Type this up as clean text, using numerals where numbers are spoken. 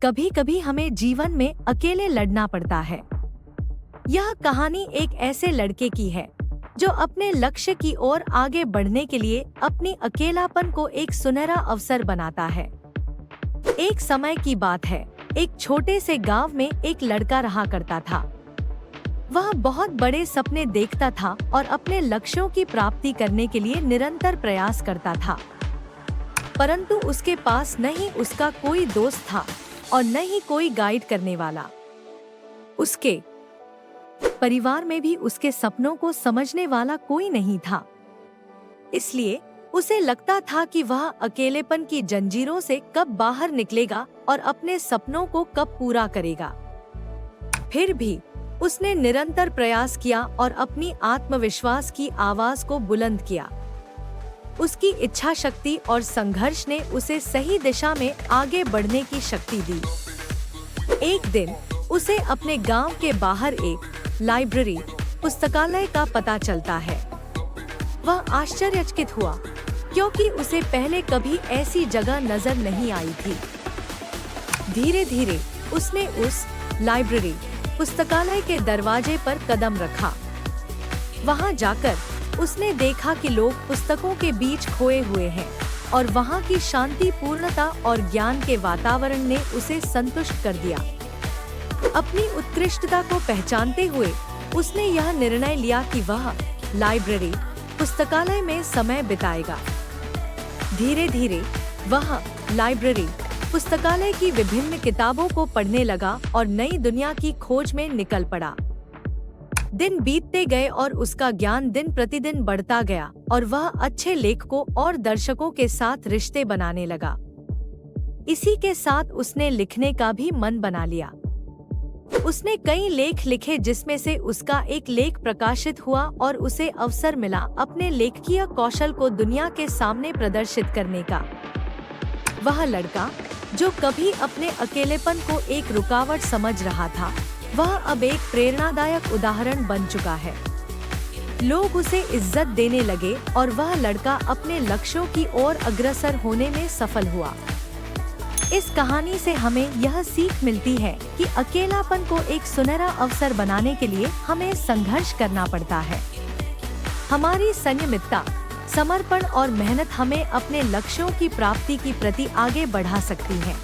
कभी कभी हमें जीवन में अकेले लड़ना पड़ता है। यह कहानी एक ऐसे लड़के की है जो अपने लक्ष्य की ओर आगे बढ़ने के लिए अपनी अकेलापन को एक सुनहरा अवसर बनाता है। एक समय की बात है, एक छोटे से गांव में एक लड़का रहा करता था। वह बहुत बड़े सपने देखता था और अपने लक्ष्यों की प्राप्ति करने के लिए निरंतर प्रयास करता था, परंतु उसके पास न ही उसका कोई दोस्त था और न ही कोई गाइड करने वाला। उसके परिवार में भी उसके सपनों को समझने वाला कोई नहीं था। इसलिए उसे लगता था कि वह अकेलेपन की जंजीरों से कब बाहर निकलेगा और अपने सपनों को कब पूरा करेगा। फिर भी उसने निरंतर प्रयास किया और अपनी आत्मविश्वास की आवाज को बुलंद किया। उसकी इच्छा शक्ति और संघर्ष ने उसे सही दिशा में आगे बढ़ने की शक्ति दी। एक दिन उसे अपने गांव के बाहर एक लाइब्रेरी पुस्तकालय का पता चलता है। वह आश्चर्यचकित हुआ क्योंकि उसे पहले कभी ऐसी जगह नजर नहीं आई थी। धीरे धीरे उसने उस लाइब्रेरी पुस्तकालय के दरवाजे पर कदम रखा। वहां जाकर उसने देखा कि लोग पुस्तकों के बीच खोए हुए हैं और वहां की शांति, पूर्णता और ज्ञान के वातावरण ने उसे संतुष्ट कर दिया। अपनी उत्कृष्टता को पहचानते हुए उसने यह निर्णय लिया कि वह लाइब्रेरी पुस्तकालय में समय बिताएगा। धीरे धीरे वह लाइब्रेरी पुस्तकालय की विभिन्न किताबों को पढ़ने लगा और नई दुनिया की खोज में निकल पड़ा। दिन बीतते गए और उसका ज्ञान दिन प्रतिदिन बढ़ता गया और वह अच्छे लेखकों और दर्शकों के साथ रिश्ते बनाने लगा। इसी के साथ उसने लिखने का भी मन बना लिया। उसने कई लेख लिखे जिसमें से उसका एक लेख प्रकाशित हुआ और उसे अवसर मिला अपने लेखकीय कौशल को दुनिया के सामने प्रदर्शित करने का। वह लड़का जो कभी अपने अकेलेपन को एक रुकावट समझ रहा था, वह अब एक प्रेरणादायक उदाहरण बन चुका है। लोग उसे इज्जत देने लगे और वह लड़का अपने लक्ष्यों की ओर अग्रसर होने में सफल हुआ। इस कहानी से हमें यह सीख मिलती है कि अकेलापन को एक सुनहरा अवसर बनाने के लिए हमें संघर्ष करना पड़ता है। हमारी संयमितता, समर्पण और मेहनत हमें अपने लक्ष्यों की प्राप्ति की प्रति आगे बढ़ा सकती है।